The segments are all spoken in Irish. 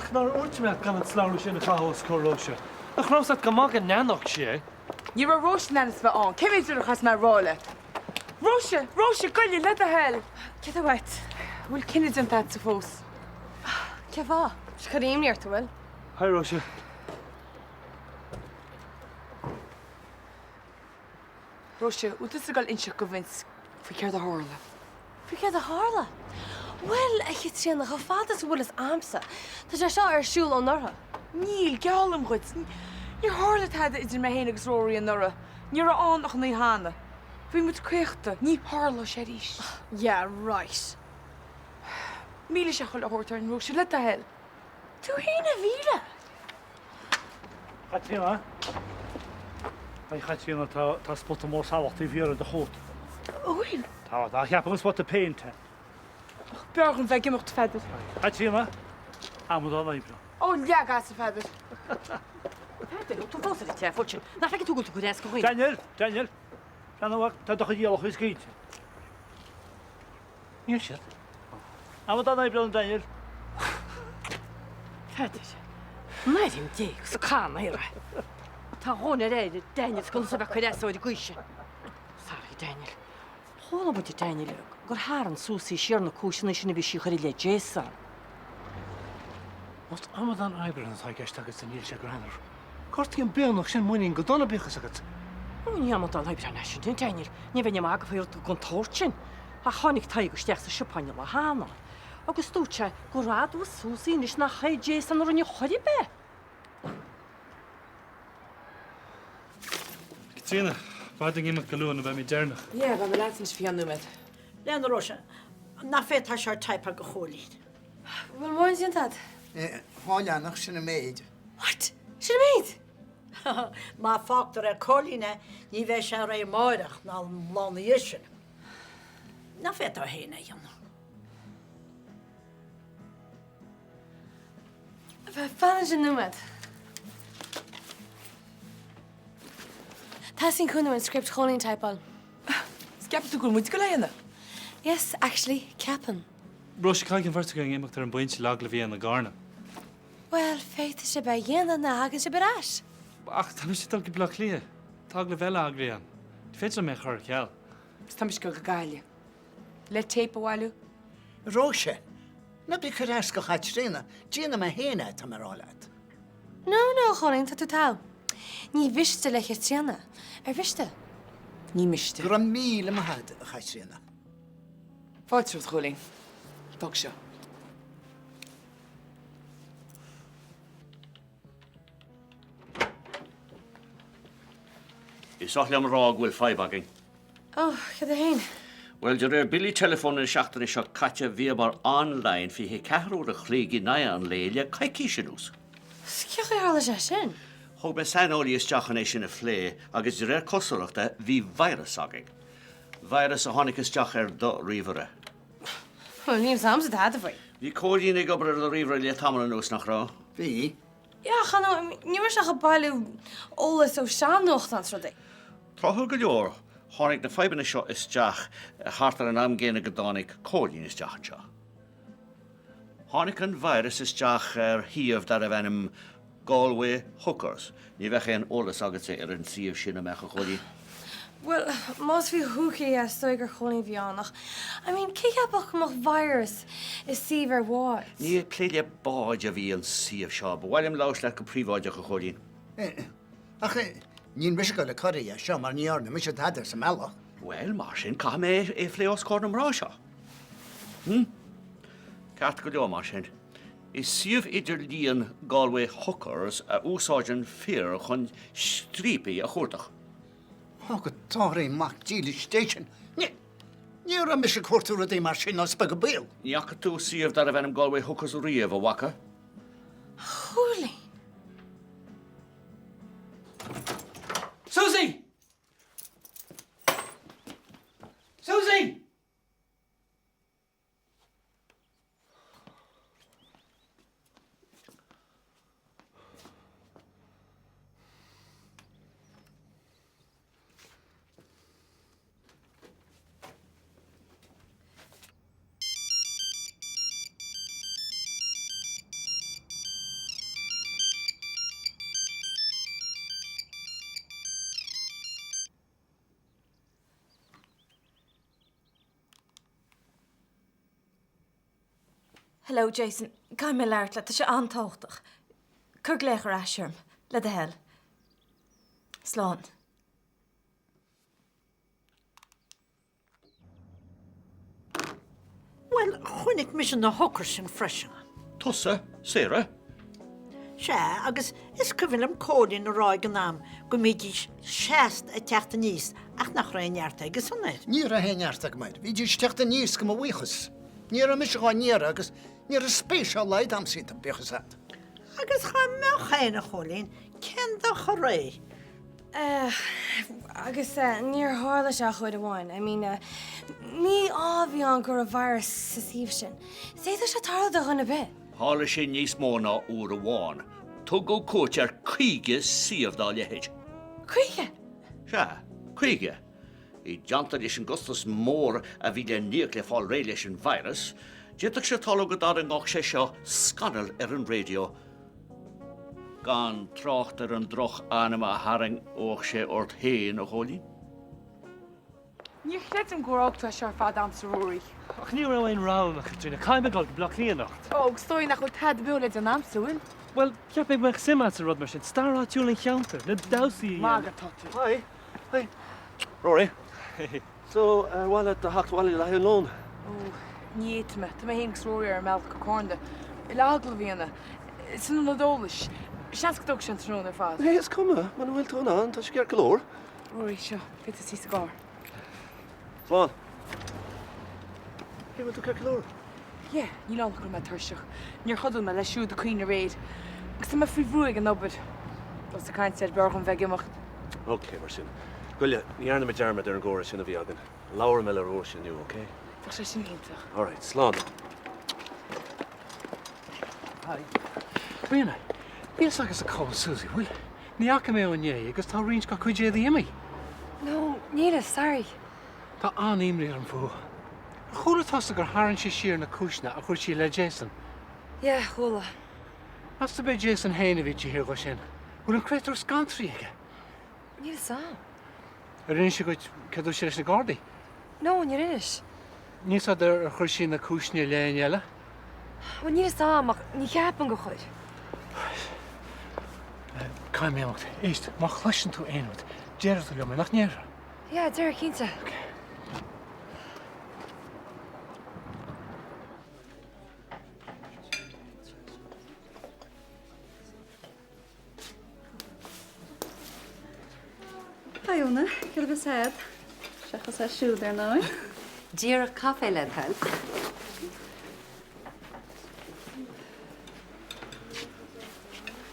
Ach nar últimime gan an sláú sin na chahos choróise. Ach rásat go mag an neannach sé. Ní a Rois nanas bheith an, céimiidir chas mar rála. Roise, Roise, goile le a hell. Cé bhaid? Bhfuil cinid an tad sa fós. Cé bhá? Scaríimníart bhfuil? Hai Róise. Roise, útas a gáil inse go bhaint fa céir a hála. Fi cé a hála? Well, ag trían nach fádas bhfuil is amsa. Tá sé seo ar siúil ó northa. Níl, geallam chuid. Ní hála tad idir me héana agus róí an nora. Níor an ach na hána. Bhí mu cuiachta, ní hála sé ríis. Yeah, right. Míle se chuil a hórtar an Roise le a hell. Tú hína bhíle? Chatína? Hai chatína tá spot mór sáhachtí bhíar de chót. Bhfuil? Tá a cheap an spot a peinte. Began bheith gimocht feidir. Chatína? Amú á leibra. Ó, leagas a feidir. Tú fósa te fótin. Na fe tú go go réas go chuin. Daniel. Tá do díalach is cíte. Níl sé. Amú á leibra an Daniel. Feidir. Maidim dé sa cána ire. Tá hóna réidir Daniel gon sa bheith réas óid gúise. Sorry, Daniel. Hóna bud Daniel gur háan súsaí siar na cúisina sinna bhí si choí le Jason. Most amad an Ibran tá gist agus san níl sé granar. Cortí an beannach sin muoín go donna bechas agat. Ní am an Ibran sin Daniel, ní bheith neam aga fáir go tóirtin. A chonig taí go steach sa sipaine le hána. Agus dúte go ráadú súsaí is na chaid Jason ar an choirí be. Tína, báiding imime goúna bheith mí dénach. Ie, bheith me leitins fi an numid. Lean Roise, na fé tá seir taipa go chólíd. Bhfuil móin sin tad? Háileannach sinna méid. What? Sin méid? Má fátar a cholíne ní bheith se ré máireach ná lána sin. Na fé tá héna dhéanana. Bheith fan sin numid. Tá sin cúna an script cholín typeáil. Sceap tú go muid go léana? Yes, actually, ceapan. Róise caiic an bhirrta going imimecht ar an buinte lag le bhí an na gána. Well, féite sé be dhéana na hagan sé beráis. Ach, tá sé tal go blach lia. Tá le bheile agrian. Féidir mé chur ceall. Tá go go gaiile. Le tape bhhailú? Róise, na bí churéis go chaitrína, díana me héine tá marrálaat. No, cholín, tá tú tá. Ní bhiste le trianna. Bhiste? Ní miste. Gur an míle mahad a chaitrína. Fáiltir cholín. Tug seo. Is am rá bhfuil feibagin. Oh, cad a hain? Well, de réir bilí telefón in seachtainna seo caite bhíbar online fi hé cehrú a chléigi na an léile caiicí sinús. Sciach ar hála sé sin? Thug be sanolaí is deachan sin a phlé agus de réir cosúachta bhí virus agin. Virus a tháinig is deach ar do riomhre. Well, níos amsa tá a bhaid. Bhí códína gobar le riomhre le tamna nús nach rá. Bhí, Ja, chan níor se go bailú ólas ó seanocht an tro. Trotha go leor, tháinig na febanna seo is deach hartar an am géna go dánig códín is deachan seo. Tháinig an virus is deach ar híomh dar a bhenim Galway hookers. Ní bheith an ólas agat sé ar an síomh sin a mecha chodí. Well, más bhí thucaí a stoigur cholín bheánach. I mean, céapach gomach virus is sih ar bháid. Ní pléile báid a bhí an síomh seo, bhhailm leis le go príomháide go chodín. ach nín mis go le choí a seo mar níorna mis heidir sa meach. Well, mar sin cha mé é phlé os cónam rá seo. Ceart go leo mar sin. Is síomh idir líon Galway hookers a úsáidan fear chun strípaí a chuirtach. Á go táirí mac díla station. Níor a mis cuatú a dé mar sin as be go béal. Níach tú síomh dar a bhenim Galway hookers riamh a wacha. Chulí. Susie! Susie! Hello, Jason. Caiim mé leart le tá sé antáchtach. Cur léich ar eisiarm, le a hell. Slán. Well, chuinnig mis na hocar sin freisin. Tusa, Sarah. Se agus is cyfilm códin na ráig an am go méidir 6 a teachta níos ach nach rainart agus sannéir. Ní a héart ag maid. Bhí dú steachta níos go bhuichas. Ní a mis gá ní agus ní a spéisiá leid am sí an bechas hat. Agus cha me chéine cholín cen do cho ré. Agus níor hála se chuid amháin. I mean, ní ábhí an gur a virus sa síomh sin. Séidir se tarda chuna bit. Hála sin níos móna úr a bháin. Tu go cóit ar chuige siomhdá lehéid. Cuige? Se, chuige. I deanta leis an gustas mór a bhí le níoch le fáil ré leis an virus, déach sé talú go dar an gach sé seo scanal ar an radio. Gan trocht ar an droch anam a haring óch sé ort héin a chólín. Ní chléit an gcóráchtá sear fad am sa róí. Ach ní rahain ránach trína caiimeáil blachníanacht. Ó, stoí nach chu tad buúla an amsúin. Well, ceap ag meach simá a rud mar sin starráitiúil an cheanta, na dasaí. Mága tatú. Hi. Hi. Rory. So, while at the Hacht Wally lie alone. Ó, níitme, Tá mé hén sróí ar mel go córnda. I lágla bhíanana. San na dólis. Seans go dog sin trúna fád. Hey, it's come, man will turn on, touch your color. Róí seo, fit sí sa gár. Swan. Hey, will to color. Ie, ní lá go me thuiseach. Níor chodul me leis siúd a cuioine réid. Gus tá frí bhrúig an obair. Os a caiint sé beag an bheith Okay, we're soon. Gullia, the Arna Majarma there and Gora Sin of Yagan. Laura Miller Ocean, you okay? Tá sé sin ítach. All right, Slán. Hi. Brianna, bíos agus a cá Susie, bhfuil? Ní acha mé an é, agus tá rins go chuidé the imi. No, Nita, sorry. Tá aníimrí an fú. Chúla tásta gur háann sé siar na cisna a chuir sí le Jason. Yeah, hola. As be Jason héna bhí tí hir go sin. Bhfuil an créitar scantrí aige. Nita sa. A rin sé go ceadú sé leis na Gardaí. No, you're in it. Níos idir a chuir sí na cisna léon eile. Well, Nita sa, mach ní ceapan go chuid. Cai méamacht, éist, má chluisin tú éonmid. Déir tú le nach níir. Yeah, Derek Quinta. Hi, Una. Gil bys head. Siachos a siw there now. Dear cafe led help.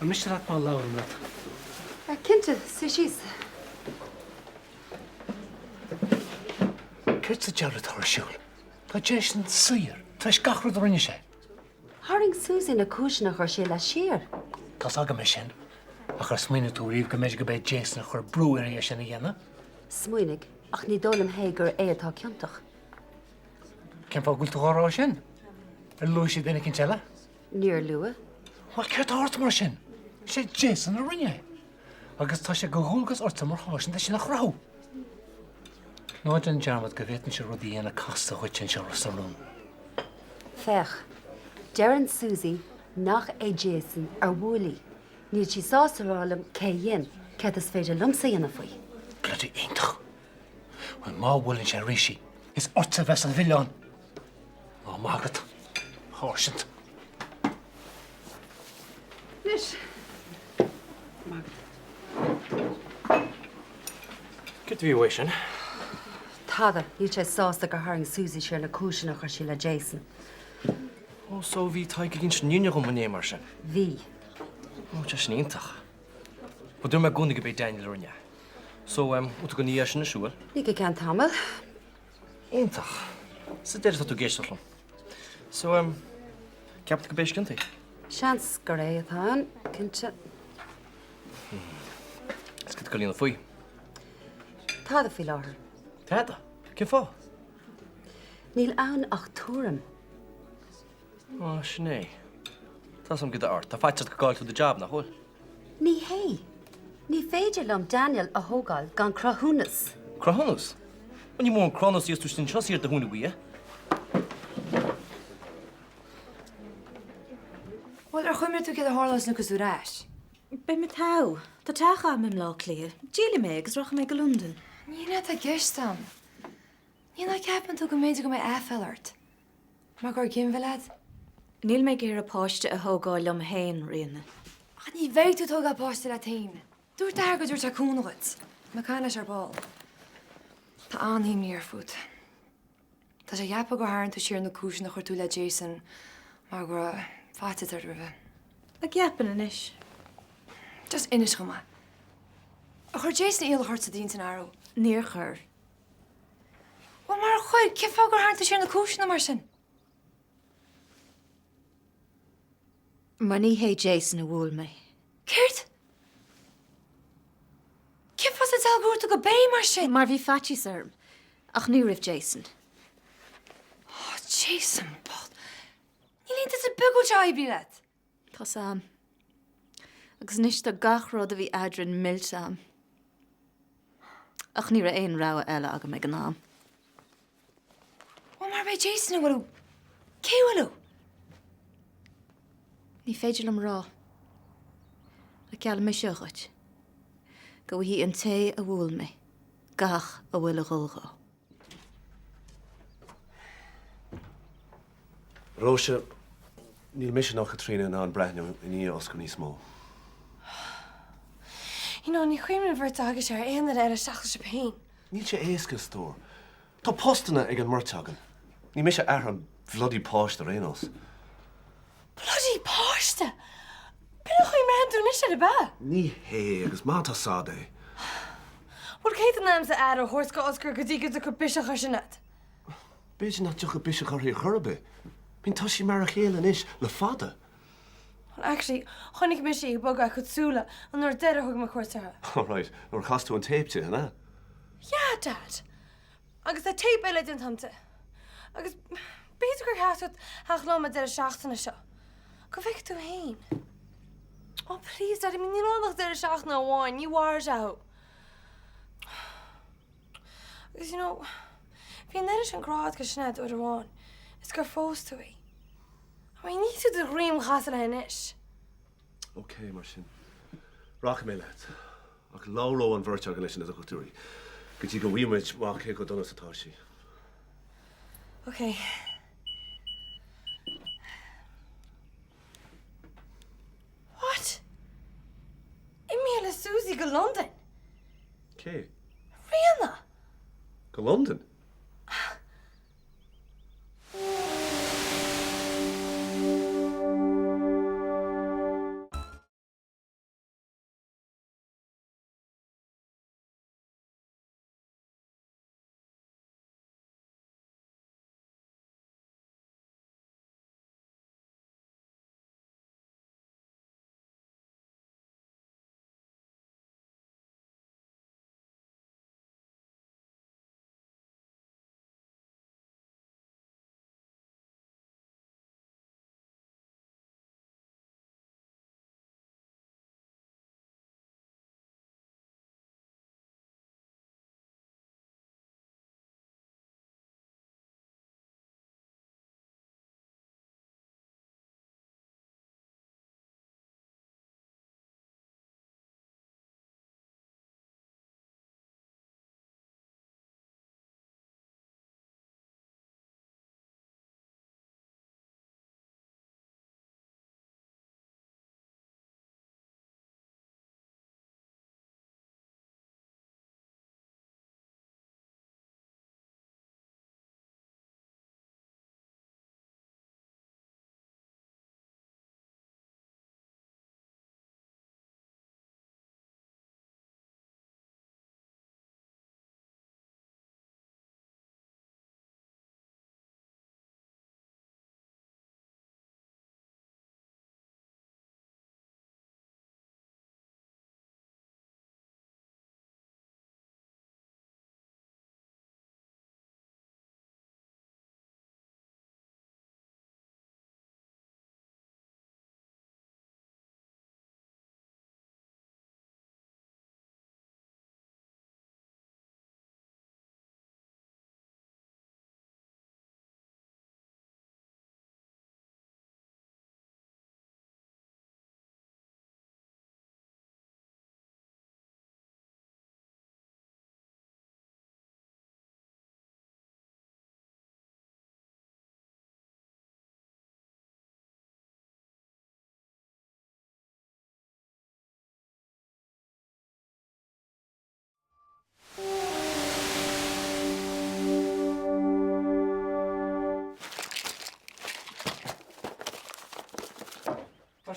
An mis rat má láir an rat. Kinta, she's. Ceirt sa dearad thar siúil. Tá Jason suir. Tá gachrad rinne sé. Haring Susie na cúisina chuir sé le siar. Tás aga me sin. A chur smuoine tú riomh go méid go beh Jason a chur brúir é sin na dhéana. Smuoinnig, ach ní dólam hégur é atá ceantach. Cén fá gúil tú gárá sin? Ar luisi déna cin teile? Níor lua. Well, ceirt áirt mar sin. Sé Jason a rinne. Agus tá sé go húlgus orta mar hásin de sin nach rá. Náid an dearmad go bhétan sé rudí ana casta chuid sin se rún. Fech. Darren Susie nach é Jason ar bhúlaí. Níl si sásarálam cé dhéan, cé is féidir lumsa dhéana faoi. Bloody intach. Well, má bhfuilinn sé ríisi. Is orta bheits an bhilleán. Má mágad. Hársint. Nish. Good to be wishing. Tada, níl sé sásta gur haring Susie sé na cúisina chuir sí le Jason. Oh, so vi taig ginn sníne go man mar se. Bhí. Oh, just sníntach. But do me gunnig go be Daniel rinne. So, ut go nías na siúil. Ní go cean tamil. Intach. Sa déir tú géistelam. So, ceapt go béis cinnta. Seans gur é atá cinnte. Is go lína faoi. Tada fí láthair. Tada, cin fá? Níl ann ach túram. Oh, sné. Tá sam go art. Tá faitte go gáil tú de job nach hol. Ní hé. Ní féidir lom Daniel a hógáil gan crahúnas. Crahúnas? When you more chronos used to sin chosier the hunu we. mar chuimir tú a hálas nugus úráis. Be me tá, Tá techa am lá lia. Díla mé agus rocha mé go London. Nína a gistam. Nína ceapan tú go méidir go mé éfellart. Mar gur gimhelead? Níl mé gur a páiste a thógáil am héin riine. A ní bhéh tú tóga páiste le tain. Dúir dar go dúirt a cúnagad. Me canna ar ball. Tá anhí níor fut. Tá sé dheappa go háann tú siar na cúis nach chuir tú le Jason mar gur fáte ar rih. A gceapan inis. Just inis go ma. A chuir Jason íal hort sa dínta áró. Níor chur. Well mar chuid, ce fá gur háann tú siar na cúis na mar sin? Mar ní hé Jason a bhfuil mé. Ceirt? Ce fá sa tal gúirta go bé mar sin? Mar bhí fatí sarm. Ach ní rih Jason. Oh, Jason, Paul. Ní línta sa bugul teibí leat. Tá sam. Agus níos do gachród a bhí adrin milt sam. Ach ní ra éon rá eile aga me gan nám. Well mar bé Jason a bhfuilú. Cé bhfuilú? Ní féidir am rá. A ceall mé seochait. Go hí an té a bhfuil mé. Gach a bhfuil a ghulgá. Róise, níl mis nach Katrina ná an breithne in í oscar níos mó. Ní chuimrin bhirt agus ar éanaad ar a seachas se pein. Níl sé éascas tóir. Tá postanna ag an murteagan. Ní mis sé ar an bhlodí páist a rénos. Bloody páiste! Bína chuim ranú is sé ba? Ní hé agus má tá sáda. Bhil cé an náam sa air a thuirt go oscar go dtí go chu bisach ar sinnet. Béidir nach tucha bisach chuirí churbe. Bhín tá sí mar a chéan is le fada. Well, actually, chonig mis sé bog a chusúla an nuair deire thug me chuirtathe. All right, nuair chasú an tape na. Yeah, Dad. Agus a tape eile den tante. Agus beidir gur cheasút heach lá deire seachtainna seo. Go bheic tú hain. Oh, please, Dad, I mean, ní lánach deire seachna amháin, ní war seau. Agus, bhí an eile an grád go sinad ó amháin. Is gur fós tú é. I mean, ní tú de rím chas le inis. Okay, mar sin. Racha mé leat. Ach láró an bhirteagan leis sin a chuúí. Go dtí go bhíimiid má ché go donna satá sí. Okay. What? Imi le Susie go London? Cé? Rihanna? Go London?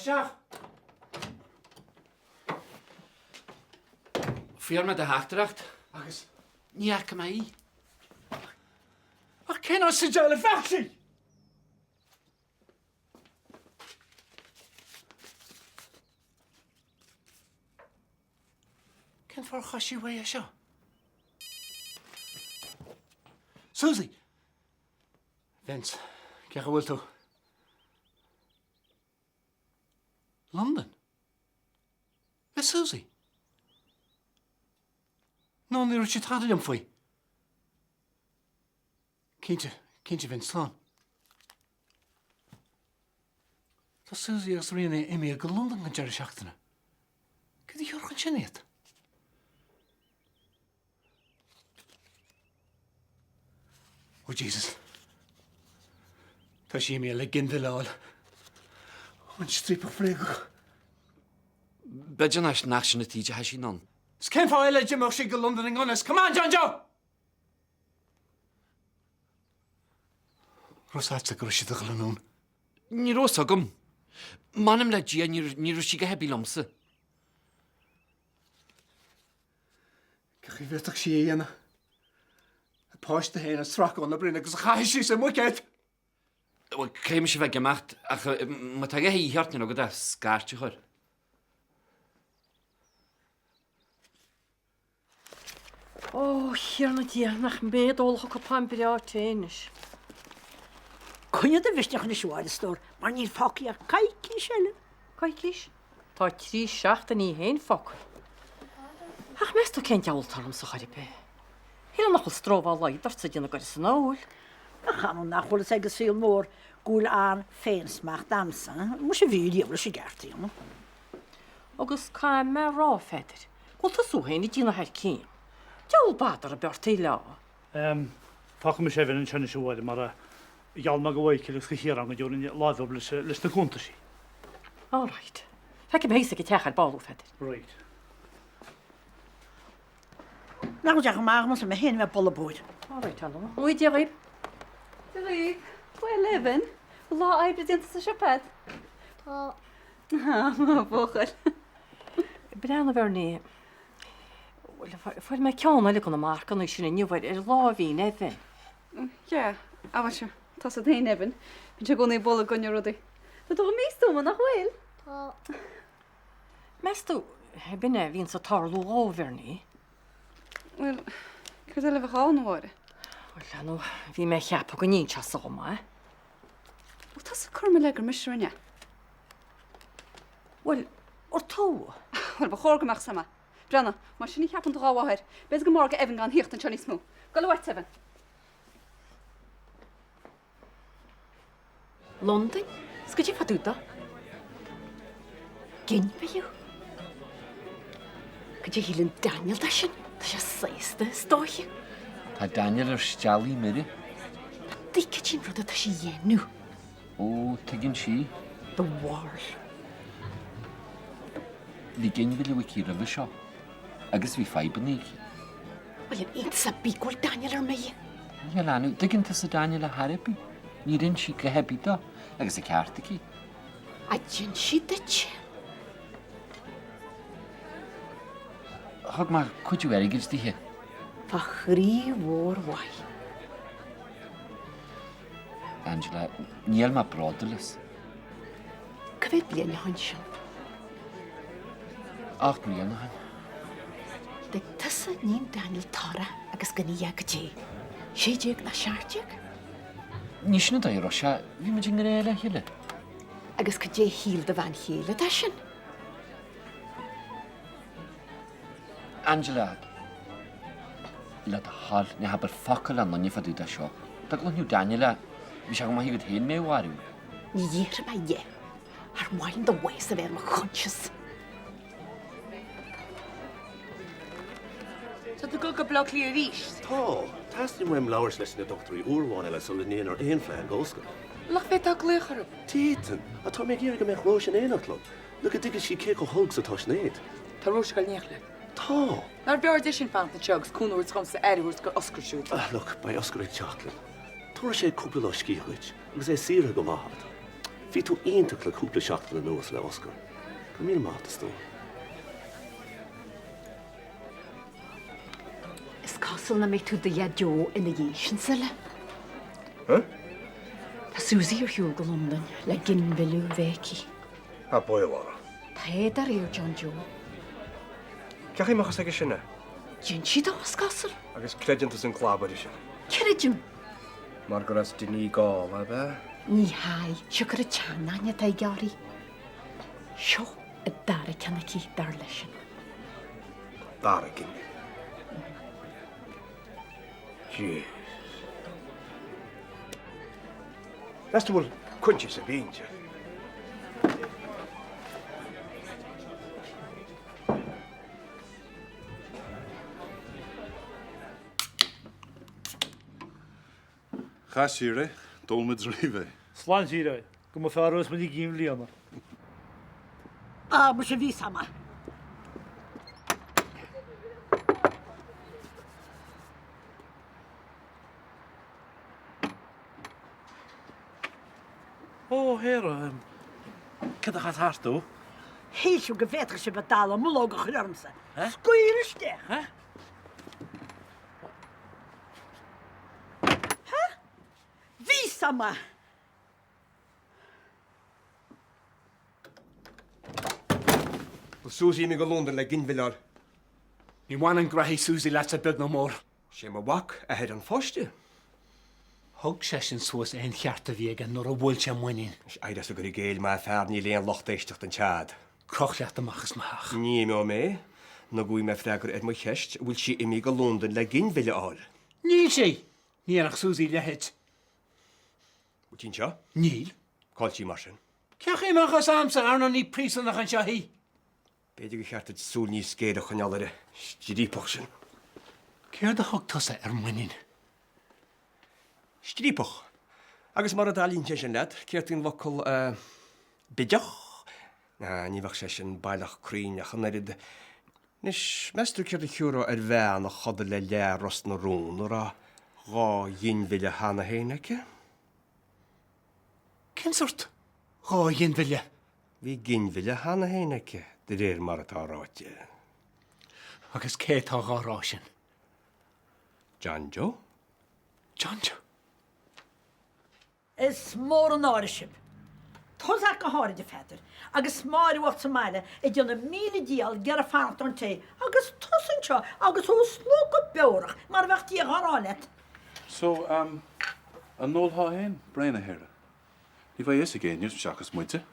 seach. Fiar me de heachtracht? Agus, Níach go í. ach cén as sy'n jael y fachsi? Cén ffordd chosi wei eisio? Susie! Vince, gech o wyl tu. London? Be Susie? No, ni rwyt ti tadau am ffwy. Cynti Vince Slán. Ta Susie agos rhian imi ag London gan Jerry Shachtana. Gyda hiwr gan syniad? Oh, Jesus. Ta si imi le gynddi lawl. O'n strip o ffregwch. Bedjan eich nach sy'n y tîd eich non. Sken fo ele Jim o'ch sig o London yn gones. Come on, John Joe! Rosat ag rwysyd ych lan Ní ros agam. Manam le dia ní rwysig a hebi lomsa. Gach i fyrtach si ei yna. Y post dy hen yn strac o'n y bryn agos chai si sy'n mwyged. Wel, creim eisiau fe gemacht, ach mae tag e hi hiart nhw gyda sgart i chwr. O, hier na dia, nach med ol ho kapan byrja tenis. Cwnne dy fysnach yn y siwad y stor, maar ni'n ffoci a caici sielen. Caicis? Tá trí seachta ní héin focail. Ach mes tú cent eoltarm sa charipe. Híle nach strófá leidart sa dina garis san áil. A chanwn na chwle seg syl môr, gwyl an ffeinsmach damsa. Mwys y fyd i efo si gerti yma. Agus cael me rá feder. Gwyl ta súhéin i dina her cyn. Diol badar a bjart i lá. Fach me sefyn yn sian siwad, mar ial mag o waith cael eich chi'r angad yw'n ladd o lys na cwnta si. All right. Fec ym heisig i teach ar balw feder. Right. Na gwyd ach yma, mas yma hyn me bol y bwyd. All right, Anna. Mwy diarib. Diarib, wel Evan. La aibrid yn sa siapad. Tá. Ma bwchel. Brenna fer ni. Fwyr me cion o'r gwn y marc o'n eisiau ni wyr la fi'n Evan. Ja, a fasio. Tas yd hein Evan. By'n siarad gwneud bol y gwnio rwyddi. Dyd o'ch mis dwi'n mynd a'ch wyl? Tá. Mes du, byn e fi'n sa tarlw over ni. Wel, cwrs ele fach o'n o'r. Wel, anw, fi me chiap o gynny'n chas o ma. O, tas y cwrm y legr mysio yn ia? Wel, o'r tŵ? Wel, ba chor gymach sama. Brenna, mae sy'n i chiap yn ddraw oher. Bez gymorg Evan gan hicht yn sian i smw. Gael o wet, Evan. London? Sgwyd i ffadw da? Gyn fe yw? Gyd i hilyn Daniel da sy'n? Da sy'n saist y stochi? Ta Daniel ar stiali miri. Di cyd i'n rhaid da sy'n yenw? O, tegin si. The Wall. Fi gen fili wici rhyfo sio. Agus fi ffai bynig. Wel, yn un sa bigol Daniel ar mei. Ie lanw, digyn tas y Daniel a harebi. Ni ryn si gyhebi da. Agus y cart i ci. A dyn si dy ti? Hog ma, cwyd yw erigys di hi? Fa chri o'r wai. Angela, niel ma brodylus. Cyfed blian i hon sian. 8 miliwn o han. Dyg tysa ni'n Daniel Tara agos gynnu ag y ti. Siedig na siartig? Nis na dau rosia, fi ma jyng yr ele hyle. Agos cydje hil dy fan hil y dasyn. Angela, la da hal, ni haber ffocol an ni ffadw da sio. Da glon yw Daniela, fi siag ma hi gyd hen mew arw. Ni ddir yma ie. Ar wain dy weis y fer ma conscious. So tu go blok li ris. Tá, tas ni mwem lawrs leis na doctor I oerwan ela sol yn un o'r un flan gosgo. Lach fe ta glecharw. Titan, a ta me gyr gymech roos yn un o'chlog. Look at digys si ceg o hugs o tos neud. Ta roos gael nechle. Tá. Na'r bio'r dishin fan the chugs, cwn o'r tgom sa eriwrs go Oscar shoot. Look, by Oscar chocolate. Tor sé cwbl o sgihwyd, agus sira go mahad. Bhí tú aonach le cúpla seachtainna nuas le Oscar. Go míle mátas tú. Is cosal na mé tú de jo ina dhéisian sile? Huh? Tá Susie ar hiúr go London le gin bilú bhéci. A builhara. Tá éad ar éir John Jo. Ceach imachchas ag sinna, Jin si dás cosal? agus creidirtas an chlábaidir sin. Ceiridim? Mar go as duní gáil a bheith. Ní haid seo gur a teannaine tá gearí. Seo a dara cena cí dar leisin. Dara gin. Jeez. That's bhfuil cuinte sa bhíonte. Chasíre, dulmid rive. Slán síra, go má fearrás me gím líama. Mu sé ví sama. Ó, héra, cad a chat hartú? Héisiú go bhétra sé bedal a muló go churmsa. Scuiriste. Ví sama. Susie mi go London le ginvillar. Ní bhain an graithí Susie leat a beg no mór. Sé má wach a head an fóiste. Thug sé sin suas éon cheartta bhíige nuair a bhfuil sé muoín. Is aidas a gur géil má fear ní léon lochtéisteach an tead. Croch leat amachchas maach. Ní mé, na gúi me freigur mu cheist bhfuil si imi go London le ginvile áil. Níl sé. Níarach Susie lehéid. Bú tín seo? Níl. Cáiltí mar sin. Ceach imachchas amsa ar ní prísanach an seohí. Beidir go cheartad súl ní scéad a chunealire. Strípach sin. Céir de thug tusa ar muoín. Strípach. Agus mar a dalín sé sin lead, céirtín local bideach. Ní bhah sé sin bailach críneach an nerid. Nis meistú ceir a chiúra ar bhean a choda le leros na rún or a gá dhinmhile hána héineice. Cén sort gá dhinmhile? Bhí ginmhile hána héineice de réir mar atá ráite. Agus cé tá gárá sin? John Jo? John Jo? Is mór an áiriisib. Thosach go háide féidir, agus máirhacht sa meile I donna míle díal gar a fannacht an té, agus tosan seo agus ó sló go beorach mar bheití a gharálet. So, an nóil há héin, brein a héire. Ní bheith is a géinius seachas muite.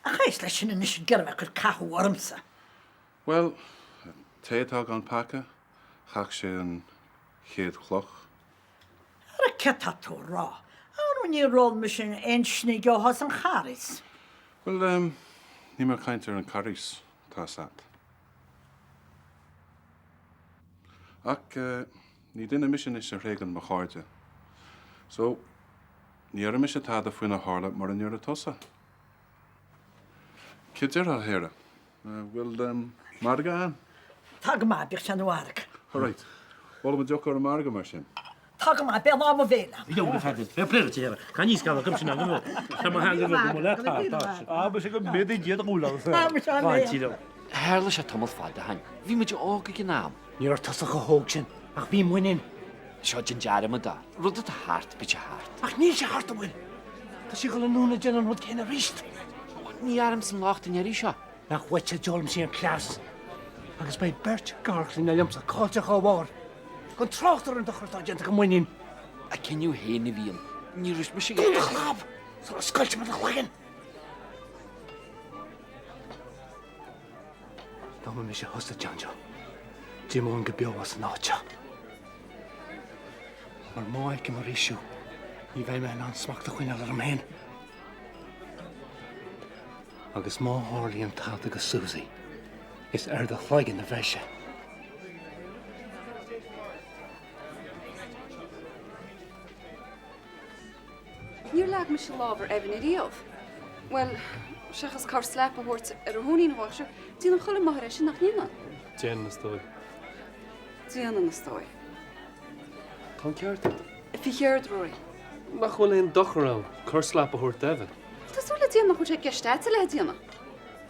A chais lei sin is garbh gur cathú ormsa. Well, tétá an paca, chaach sé an chéad chloch. Ar a cetatú rá. Anú ní ról me sin einsnig go has an charis. Well, ní mar caintear an caris tá sat. Ach, ní duine mission is a régan mar cháirte. So, ní ar a mis a táda faoin a hála mar an nuair a tosa. Cidir a héire. Bhfuil marga an? Tá go má bích sean bharach. All right. Bhla deoch ar a marga mar sin. Tá go má be lá a bhéna. Jo, go feidir. Be pléir tíar. Can níos gal cum sin an go. Tá má hanga go le tá. Ba sé go méid díad úla. Herla sé tomal fáilde hain. Bhí muid ága gin nám. Níor tusa go hóg sin, ach bhí muoín. Seo gin dearm a dá. Rud a hart bit se hart. Ach níl sé hart amhain. Tá si go le núna gin an rud céna ríist. Ní arm san láchtain ar íseo. Nach bhaid sé deolm sí an clás. Agus bei bert garchlín na liomsa cáilte á bhár. Gon tráchtar an dochartá genta go muoín. A cinniú héna bhíon. Ní rúis me sé Gún a chlab! Sa scoilte mar a chuigen. Dáma mi sé hosta John. Dímón go beohas an áte. Mar máid go mar ríisiú. Ní bheith me an smachta chuine ar am héin. Agus má hálíí an tád agus Susie. Is ar de chláigen na bheise. Níor leag me se lábhar evan I díomh. Well, sechas car slepa bhórt ar a húnaí bháise, dí an chola maithir sin nach níana. Déan na stoi. Díana na stoi. Tá ceart. Fi chéard roií. Mach bhfuil éon dochrá chur slap a thuirt Evan. Tásúla díana chu sé geisteite le díana.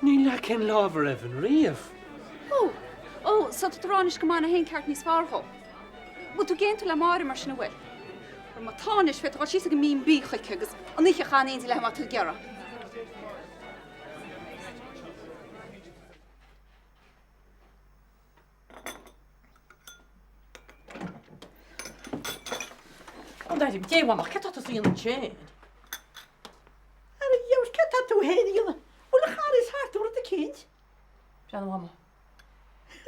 Ní le cin lábhar Evan riamh. Ó, sa ránis go mána hen ceart níos fartho. Bú tú géint le máir mar sinna bhfuil. Ar má táis fe sí go mín bí chuice agus an níe chaíon le má tú geara. An daidim déhhaach ce tá íon an sé. Ar a dheos ce tú héíile bhfuil charis háú a céint? Sean mama.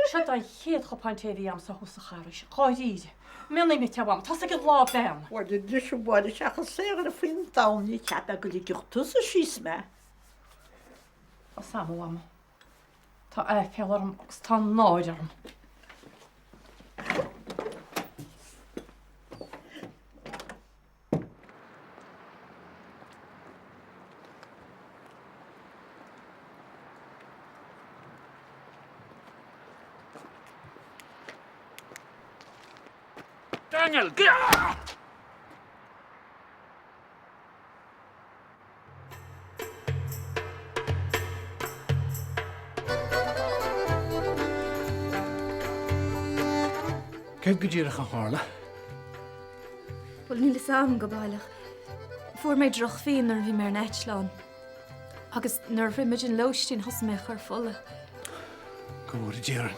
Se an chéad chopáintéí am sa hús a charis. Cháidíide. Mé mé tebam, Tá go lá ben. War de dus bhide seachcha sé a fin dáí ceap a go dtí tu a síos me. Tá samhama. Tá pearm agus tá náidirm. Daniel, get out! Céad go ddíireach an hála? Bhfuil níla sam go bailach. Fuair méid droch féin ar bhí mar neitláán. Agus nar bhfuil méid an loistín thos mé chur fola. Go bhfuair ddíireann.